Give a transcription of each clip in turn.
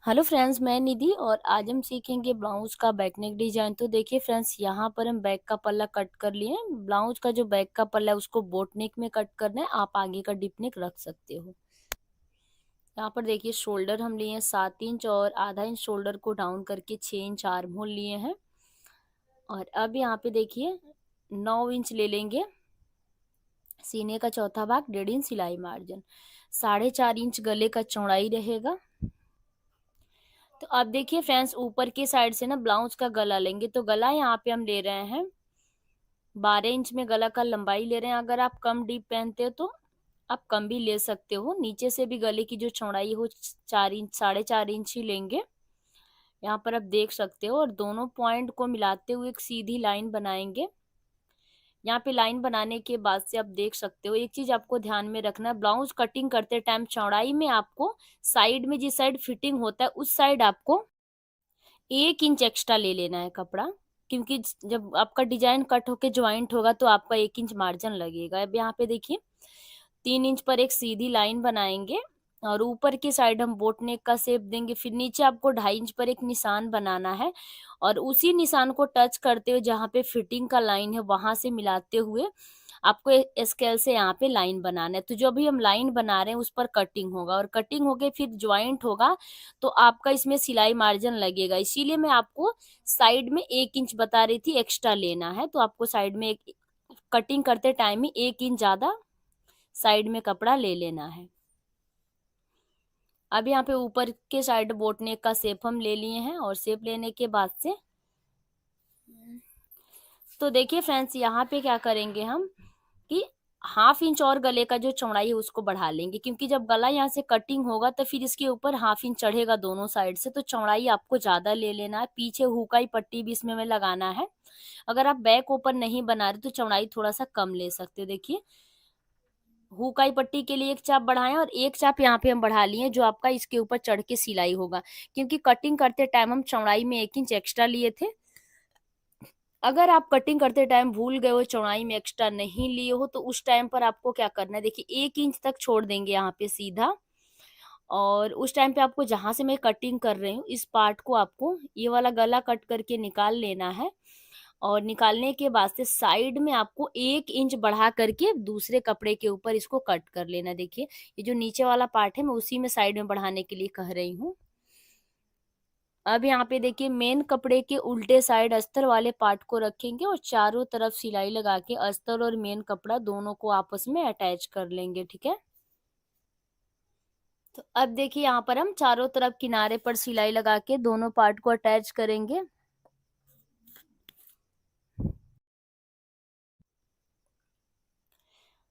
Hello friends, मैं निधि और आज हम सीखेंगे ब्लाउज का बैक नेक डिजाइन। तो देखिए फ्रेंड्स, यहाँ पर हम बैक का पल्ला कट कर लिए हैं। ब्लाउज का जो बैक का पल्ला है उसको बोट नेक में कट करना है। आप आगे का डिप नेक रख सकते हो। यहाँ पर देखिए शोल्डर हम लिए हैं 7 इंच और आधा इंच शोल्डर को डाउन करके 6 इंच आर्म होल लिए हैं। और अब यहाँ पे देखिए 9 इंच ले लेंगे सीने का चौथा भाग, 1.5 इंच सिलाई मार्जिन, 4.5 इंच गले का चौड़ाई रहेगा। तो अब देखिए फ्रेंड्स, ऊपर की साइड से ना ब्लाउज का गला लेंगे। तो गला यहाँ पे हम ले रहे हैं 12 इंच में गला का लंबाई ले रहे हैं। अगर आप कम डीप पहनते हो तो आप कम भी ले सकते हो। नीचे से भी गले की जो चौड़ाई हो 4 इंच, 4.5 इंच ही लेंगे। यहाँ पर आप देख सकते हो और दोनों पॉइंट को मिलाते हुए एक सीधी लाइन बनाएंगे। यहाँ पे लाइन बनाने के बाद से आप देख सकते हो, एक चीज आपको ध्यान में रखना है, ब्लाउज कटिंग करते टाइम चौड़ाई में आपको साइड में जिस साइड फिटिंग होता है उस साइड आपको 1 इंच एक्स्ट्रा ले लेना है कपड़ा। क्योंकि जब आपका डिजाइन कट होके ज्वाइंट होगा तो आपका 1 इंच मार्जिन लगेगा। अब यहाँ पे देखिए 3 इंच पर एक सीधी लाइन बनाएंगे और ऊपर की साइड हम बोट नेक का शेप देंगे। फिर नीचे आपको 2.5 इंच पर एक निशान बनाना है और उसी निशान को टच करते हुए जहाँ पे फिटिंग का लाइन है वहां से मिलाते हुए आपको स्केल से यहाँ पे लाइन बनाना है। तो जो भी हम लाइन बना रहे हैं उस पर कटिंग होगा और कटिंग होके फिर ज्वाइंट होगा तो आपका इसमें सिलाई मार्जिन लगेगा। इसीलिए मैं आपको साइड में 1 इंच बता रही थी एक्स्ट्रा लेना है। तो आपको साइड में एक कटिंग करते टाइम ही 1 इंच ज्यादा साइड में कपड़ा ले लेना है। अब यहाँ पे ऊपर के साइड बोट नेक का शेप हम ले लिए हैं और शेप लेने के बाद से तो देखिए फ्रेंड्स, यहाँ पे क्या करेंगे हम कि 1/2 इंच और गले का जो चौड़ाई है उसको बढ़ा लेंगे। क्योंकि जब गला यहाँ से कटिंग होगा तो फिर इसके ऊपर 1/2 इंच चढ़ेगा दोनों साइड से। तो चौड़ाई आपको ज्यादा ले लेना है। पीछे हुकाई पट्टी भी इसमें हमें लगाना है। अगर आप बैक ओपन नहीं बना रहे तो चौड़ाई थोड़ा सा कम ले सकते हो। देखिए हुकाई पट्टी के लिए एक चाप बढ़ाएं और एक चाप यहाँ पे हम बढ़ा लिए जो आपका इसके ऊपर चढ़ के सिलाई होगा। क्योंकि कटिंग करते टाइम हम चौड़ाई में 1 इंच एक्स्ट्रा लिए थे। अगर आप कटिंग करते टाइम भूल गए हो, चौड़ाई में एक्स्ट्रा नहीं लिए हो, तो उस टाइम पर आपको क्या करना है, देखिए 1 इंच तक छोड़ देंगे यहाँ पे सीधा। और उस टाइम पे आपको जहां से मैं कटिंग कर रही हूँ इस पार्ट को आपको ये वाला गला कट करके निकाल लेना है। और निकालने के बाद से साइड में आपको 1 इंच बढ़ा करके दूसरे कपड़े के ऊपर इसको कट कर लेना। देखिए ये जो नीचे वाला पार्ट है मैं उसी में साइड में बढ़ाने के लिए कह रही हूँ। अब यहाँ पे देखिए मेन कपड़े के उल्टे साइड अस्तर वाले पार्ट को रखेंगे और चारों तरफ सिलाई लगा के अस्तर और मेन कपड़ा दोनों को आपस में अटैच कर लेंगे। ठीक है। तो अब देखिए यहाँ पर हम चारों तरफ किनारे पर सिलाई लगा के दोनों पार्ट को अटैच करेंगे।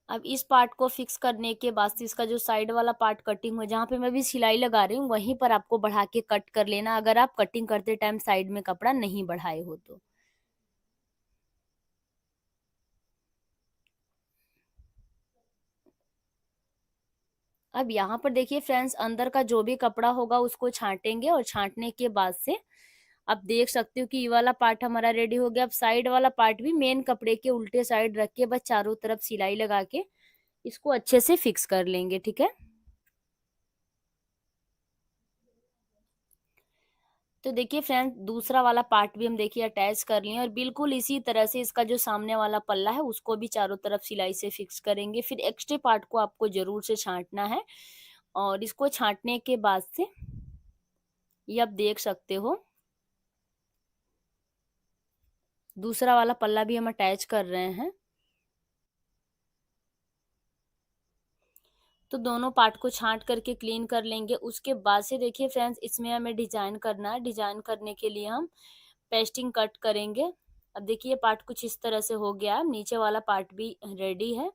अब इस पार्ट को फिक्स करने के बाद से इसका जो साइड वाला पार्ट कटिंग हो जहाँ पे मैं भी सिलाई लगा रही हूँ वहीं पर आपको बढ़ा के कट कर लेना, अगर आप कटिंग करते टाइम साइड में कपड़ा नहीं बढ़ाए हो तो। अब यहाँ पर देखिए फ्रेंड्स, अंदर का जो भी कपड़ा होगा उसको छांटेंगे और छांटने के बाद से आप देख सकते हो कि ये वाला पार्ट हमारा रेडी हो गया। अब साइड वाला पार्ट भी मेन कपड़े के उल्टे साइड रख के बस चारों तरफ सिलाई लगा के इसको अच्छे से फिक्स कर लेंगे। ठीक है। तो देखिए फ्रेंड्स, दूसरा वाला पार्ट भी हम देखिए अटैच कर लिए और बिल्कुल इसी तरह से इसका जो सामने वाला पल्ला है उसको भी चारों तरफ सिलाई से फिक्स करेंगे। फिर एक्स्ट्रा पार्ट को आपको जरूर से छांटना है और इसको छांटने के बाद से ये आप देख सकते हो दूसरा वाला पल्ला भी हम अटैच कर रहे हैं। तो दोनों पार्ट को छांट करके क्लीन कर लेंगे। उसके बाद से देखिए फ्रेंड्स, इसमें हमें डिजाइन करना है। डिजाइन करने के लिए हम पेस्टिंग कट करेंगे। अब देखिए पार्ट कुछ इस तरह से हो गया है, नीचे वाला पार्ट भी रेडी है।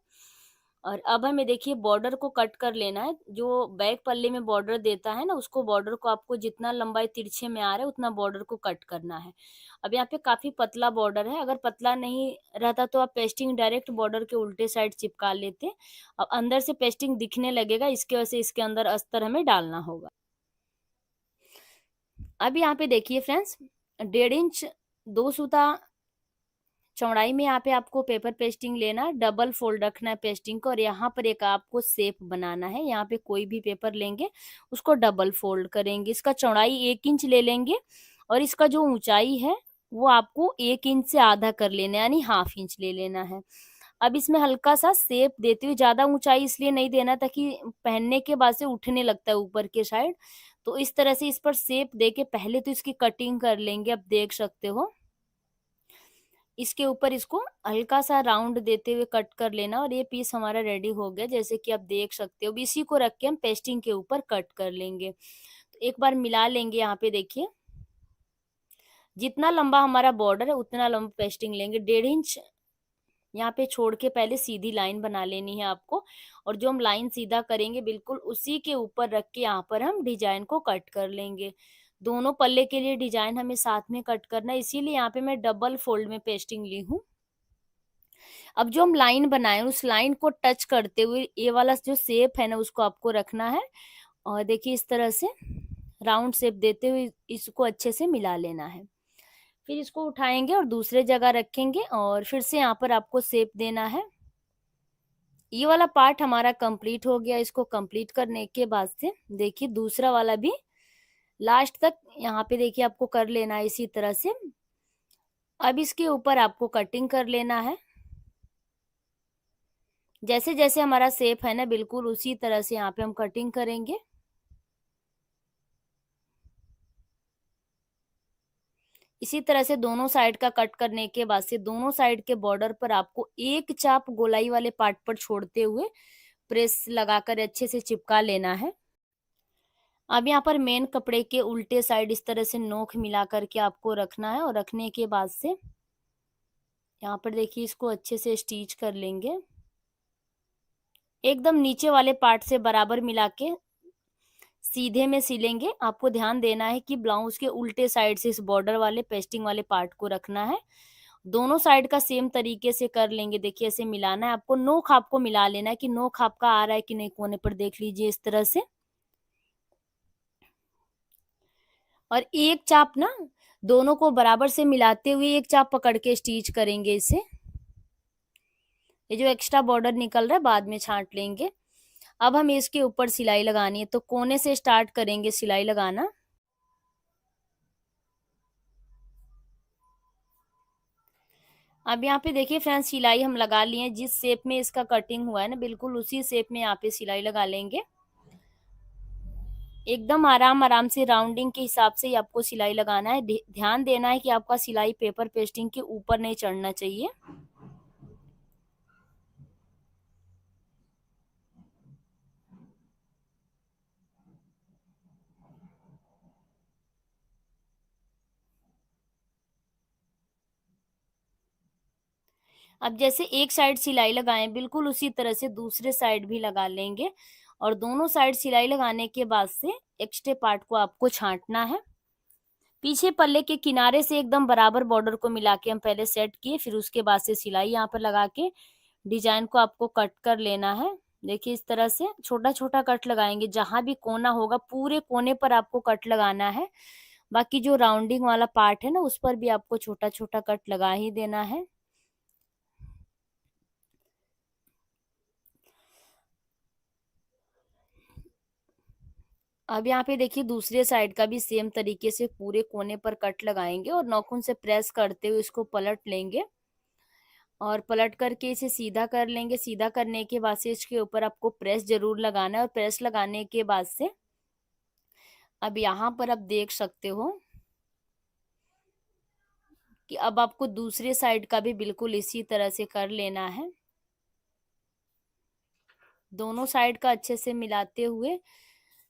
और अब हमें देखिए बॉर्डर को कट कर लेना है। जो बैक पल्ले में बॉर्डर देता है ना उसको, बॉर्डर को आपको जितना लंबाई तिरछे में आ रहा है उतना बॉर्डर को कट करना है। अब यहाँ पे काफी पतला बॉर्डर है, अगर पतला नहीं रहता तो आप पेस्टिंग डायरेक्ट बॉर्डर के उल्टे साइड चिपका लेते। अब अंदर से पेस्टिंग दिखने लगेगा, इसके वजह से इसके अंदर अस्तर हमें डालना होगा। अब यहाँ पे देखिए फ्रेंड्स, 1.5 इंच 2 सूता चौड़ाई में यहाँ पे आपको पेपर पेस्टिंग लेना, डबल फोल्ड रखना है पेस्टिंग को, और यहाँ पर एक आपको शेप बनाना है। यहाँ पे कोई भी पेपर लेंगे उसको डबल फोल्ड करेंगे, इसका चौड़ाई 1 इंच ले लेंगे, और इसका जो ऊंचाई है वो आपको 1 इंच से आधा कर लेना है, यानी ½ इंच ले लेना है। अब इसमें हल्का सा शेप देते हुए, ज्यादा ऊंचाई इसलिए नहीं देना ताकि पहनने के बाद से उठने लगता है ऊपर के साइड, तो इस तरह से इस पर शेप दे के पहले तो इसकी कटिंग कर लेंगे। अब देख सकते हो इसके ऊपर इसको हल्का सा राउंड देते हुए कट कर लेना, और ये पीस हमारा रेडी हो गया, जैसे कि आप देख सकते हो। अब इसी को रख के हम पेस्टिंग के ऊपर कट कर लेंगे। तो एक बार मिला लेंगे, यहाँ पे देखिए जितना लंबा हमारा बॉर्डर है उतना लंबा पेस्टिंग लेंगे, 1.5 इंच यहाँ पे छोड़ के पहले सीधी लाइन बना लेनी है आपको, और जो हम लाइन सीधा करेंगे बिल्कुल उसी के ऊपर रख के यहाँ पर हम डिजाइन को कट कर लेंगे। दोनों पल्ले के लिए डिजाइन हमें साथ में कट करना है, इसीलिए यहाँ पे मैं डबल फोल्ड में पेस्टिंग ली हूँ। अब जो हम लाइन बनाए उस लाइन को टच करते हुए ये वाला जो शेप है ना उसको आपको रखना है, और देखिए इस तरह से राउंड शेप देते हुए इसको अच्छे से मिला लेना है। फिर इसको उठाएंगे और दूसरे जगह रखेंगे, और फिर से यहाँ पर आपको शेप देना है। ये वाला पार्ट हमारा कंप्लीट हो गया। इसको कंप्लीट करने के बाद से देखिए दूसरा वाला भी लास्ट तक यहाँ पे देखिए आपको कर लेना है इसी तरह से। अब इसके ऊपर आपको कटिंग कर लेना है, जैसे जैसे हमारा शेप है ना बिल्कुल उसी तरह से यहाँ पे हम कटिंग करेंगे। इसी तरह से दोनों साइड का कट करने के बाद से दोनों साइड के बॉर्डर पर आपको एक चाप गोलाई वाले पार्ट पर छोड़ते हुए प्रेस लगाकर अच्छे से चिपका लेना है। अब यहाँ पर मेन कपड़े के उल्टे साइड इस तरह से नोक मिला करके आपको रखना है, और रखने के बाद से यहाँ पर देखिए इसको अच्छे से स्टिच कर लेंगे। एकदम नीचे वाले पार्ट से बराबर मिला के सीधे में सिलेंगे। आपको ध्यान देना है कि ब्लाउज के उल्टे साइड से इस बॉर्डर वाले पेस्टिंग वाले पार्ट को रखना है। दोनों साइड का सेम तरीके से कर लेंगे। देखिए ऐसे मिलाना है आपको, नोक आपको मिला लेना है कि नोक आपका आ रहा है कि नहीं कोने पर, देख लीजिए इस तरह से। और एक चाप ना दोनों को बराबर से मिलाते हुए एक चाप पकड़ के स्टिच करेंगे इसे। ये जो एक्स्ट्रा बॉर्डर निकल रहा है बाद में छांट लेंगे। अब हमें इसके ऊपर सिलाई लगानी है, तो कोने से स्टार्ट करेंगे सिलाई लगाना। अब यहाँ पे देखिए फ्रेंड्स सिलाई हम लगा लिए हैं, जिस शेप में इसका कटिंग हुआ है ना बिल्कुल उसी शेप में यहाँ पे सिलाई लगा लेंगे। एकदम आराम आराम से राउंडिंग के हिसाब से ही आपको सिलाई लगाना है। ध्यान देना है कि आपका सिलाई पेपर पेस्टिंग के ऊपर नहीं चढ़ना चाहिए। अब जैसे एक साइड सिलाई लगाएं बिल्कुल उसी तरह से दूसरे साइड भी लगा लेंगे, और दोनों साइड सिलाई लगाने के बाद से एक्स्ट्रा पार्ट को आपको छांटना है। पीछे पल्ले के किनारे से एकदम बराबर बॉर्डर को मिला के हम पहले सेट किए, फिर उसके बाद से सिलाई यहाँ पर लगा के डिजाइन को आपको कट कर लेना है। देखिए इस तरह से छोटा छोटा कट लगाएंगे, जहां भी कोना होगा पूरे कोने पर आपको कट लगाना है। बाकी जो राउंडिंग वाला पार्ट है ना उस पर भी आपको छोटा छोटा कट लगा ही देना है। अब यहाँ पे देखिए दूसरे साइड का भी सेम तरीके से पूरे कोने पर कट लगाएंगे, और नाखून से प्रेस करते हुए इसको पलट लेंगे, और पलट करके इसे सीधा कर लेंगे। सीधा करने के बाद से इसके ऊपर आपको प्रेस जरूर लगाना है, और प्रेस लगाने के बाद से अब यहाँ पर आप देख सकते हो कि अब आपको दूसरे साइड का भी बिल्कुल इसी तरह से कर लेना है। दोनों साइड का अच्छे से मिलाते हुए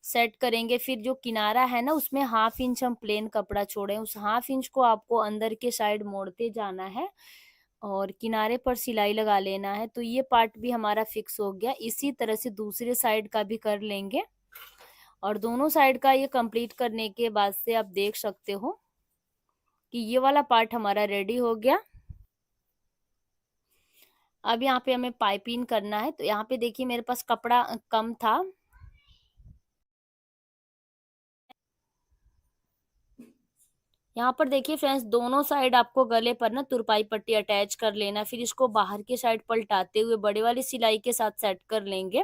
सेट करेंगे। फिर जो किनारा है ना उसमें ½ इंच हम प्लेन कपड़ा छोड़े, उस ½ इंच को आपको अंदर के साइड मोड़ते जाना है, और किनारे पर सिलाई लगा लेना है। तो ये पार्ट भी हमारा फिक्स हो गया। इसी तरह से दूसरे साइड का भी कर लेंगे, और दोनों साइड का ये कंप्लीट करने के बाद से आप देख सकते हो कि ये वाला पार्ट हमारा रेडी हो गया। अब यहाँ पे हमें पाइपिंग करना है, तो यहाँ पे देखिए मेरे पास कपड़ा कम था, यहाँ पर देखिए फ्रेंड्स, दोनों साइड आपको गले पर ना तुरपाई पट्टी अटैच कर लेना, फिर इसको बाहर के साइड पलटाते हुए बड़े वाली सिलाई के साथ सेट कर लेंगे।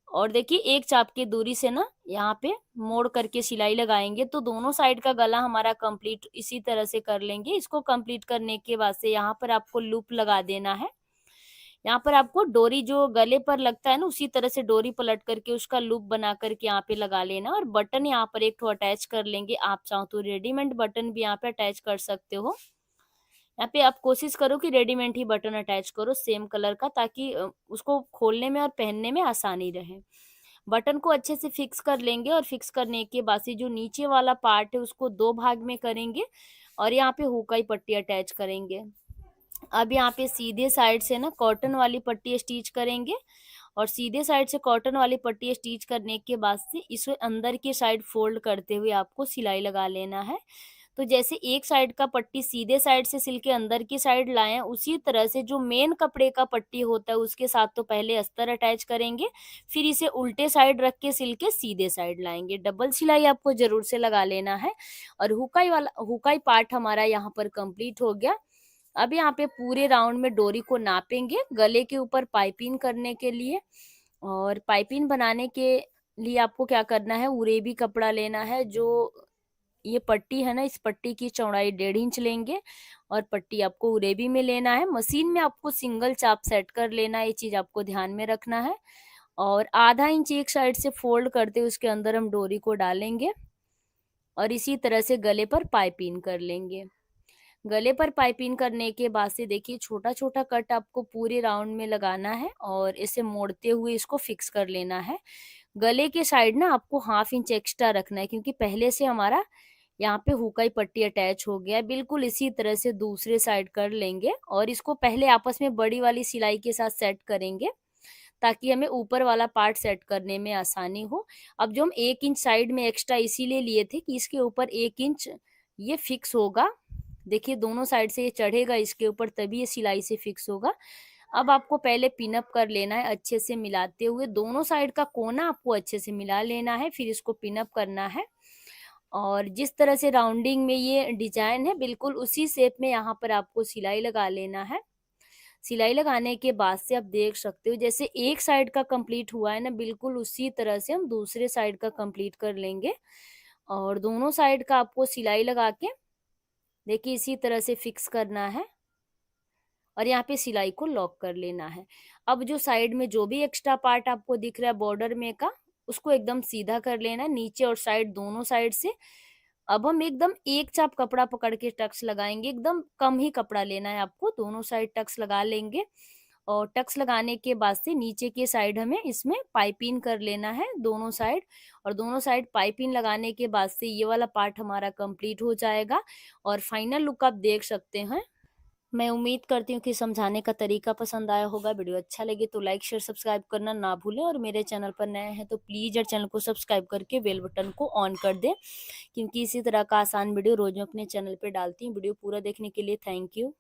और देखिए एक चाप की दूरी से ना यहाँ पे मोड़ करके सिलाई लगाएंगे, तो दोनों साइड का गला हमारा कंप्लीट इसी तरह से कर लेंगे। इसको कंप्लीट करने के बाद से यहाँ पर आपको लूप लगा देना है। यहाँ पर आपको डोरी जो गले पर लगता है ना, उसी तरह से डोरी पलट करके उसका लूप बना करके यहाँ पे लगा लेना, और बटन यहाँ पर एक ठो अटैच कर लेंगे। आप चाहो तो रेडीमेड बटन भी यहाँ पे अटैच कर सकते हो। यहाँ पे आप कोशिश करो कि रेडीमेड ही बटन अटैच करो सेम कलर का, ताकि उसको खोलने में और पहनने में आसानी रहे। बटन को अच्छे से फिक्स कर लेंगे, और फिक्स करने के बाद से जो नीचे वाला पार्ट है उसको दो भाग में करेंगे, और यहाँ पे हुकाई पट्टी अटैच करेंगे। अब यहाँ पे सीधे साइड से ना कॉटन वाली पट्टी स्टिच करेंगे, और सीधे साइड से कॉटन वाली पट्टी स्टिच करने के बाद से इसे अंदर की साइड फोल्ड करते हुए आपको सिलाई लगा लेना है। तो जैसे एक साइड का पट्टी सीधे साइड से सिल के अंदर की साइड लाएं, उसी तरह से जो मेन कपड़े का पट्टी होता है उसके साथ तो पहले अस्तर अटैच करेंगे, फिर इसे उल्टे साइड रख के सिल के सीधे साइड लाएंगे। डबल सिलाई आपको जरूर से लगा लेना है। और हुकाई पार्ट हमारा यहाँ पर कंप्लीट हो गया। अब यहाँ पे पूरे राउंड में डोरी को नापेंगे गले के ऊपर पाइपिंग करने के लिए। और पाइपिंग बनाने के लिए आपको क्या करना है, उरेबी कपड़ा लेना है। जो ये पट्टी है ना, इस पट्टी की चौड़ाई 1.5 इंच लेंगे, और पट्टी आपको उरेबी में लेना है। मशीन में आपको सिंगल चाप सेट कर लेना है, ये चीज आपको ध्यान में रखना है। और आधा इंच एक साइड से फोल्ड करते उसके अंदर हम डोरी को डालेंगे, और इसी तरह से गले पर पाइपिंग कर लेंगे। गले पर पाइपिंग करने के बाद से देखिए छोटा छोटा कट आपको पूरे राउंड में लगाना है, और इसे मोड़ते हुए इसको फिक्स कर लेना है। गले के साइड ना आपको 1/2 इंच एक्स्ट्रा रखना है, क्योंकि पहले से हमारा यहाँ पे हुकाई पट्टी अटैच हो गया है। बिल्कुल इसी तरह से दूसरे साइड कर लेंगे, और इसको पहले आपस में बड़ी वाली सिलाई के साथ सेट करेंगे, ताकि हमें ऊपर वाला पार्ट सेट करने में आसानी हो। अब जो हम 1 इंच साइड में एक्स्ट्रा इसीलिए लिए थे कि इसके ऊपर 1 इंच ये फिक्स होगा। देखिए दोनों साइड से ये चढ़ेगा इसके ऊपर, तभी ये सिलाई से फिक्स होगा। अब आपको पहले पिन अप कर लेना है अच्छे से मिलाते हुए, दोनों साइड का कोना आपको अच्छे से मिला लेना है, फिर इसको पिन अप करना है। और जिस तरह से राउंडिंग में ये डिजाइन है, बिल्कुल उसी शेप में यहाँ पर आपको सिलाई लगा लेना है। सिलाई लगाने के बाद से आप देख सकते हो जैसे एक साइड का कंप्लीट हुआ है ना, बिल्कुल उसी तरह से हम दूसरे साइड का कंप्लीट कर लेंगे। और दोनों साइड का आपको सिलाई लगा के देखिए इसी तरह से फिक्स करना है, और यहाँ पे सिलाई को लॉक कर लेना है। अब जो साइड में जो भी एक्स्ट्रा पार्ट आपको दिख रहा है बॉर्डर में का, उसको एकदम सीधा कर लेना है नीचे और साइड दोनों साइड से। अब हम एकदम एक चाप कपड़ा पकड़ के टक्स लगाएंगे, एकदम कम ही कपड़ा लेना है आपको, दोनों साइड टक्स लगा लेंगे। और टक्स लगाने के बाद से नीचे के साइड हमें इसमें पाइपिंग कर लेना है दोनों साइड। और दोनों साइड पाइपिंग लगाने के बाद से ये वाला पार्ट हमारा कंप्लीट हो जाएगा, और फाइनल लुक आप देख सकते हैं। मैं उम्मीद करती हूँ कि समझाने का तरीका पसंद आया होगा। वीडियो अच्छा लगे तो लाइक शेयर सब्सक्राइब करना ना भूलें, और मेरे चैनल पर नए हैं तो प्लीज़ यार चैनल को सब्सक्राइब करके बेल बटन को ऑन कर दें, क्योंकि इसी तरह का आसान वीडियो रोज मैं अपने चैनल पे डालती हूँ। वीडियो पूरा देखने के लिए थैंक यू।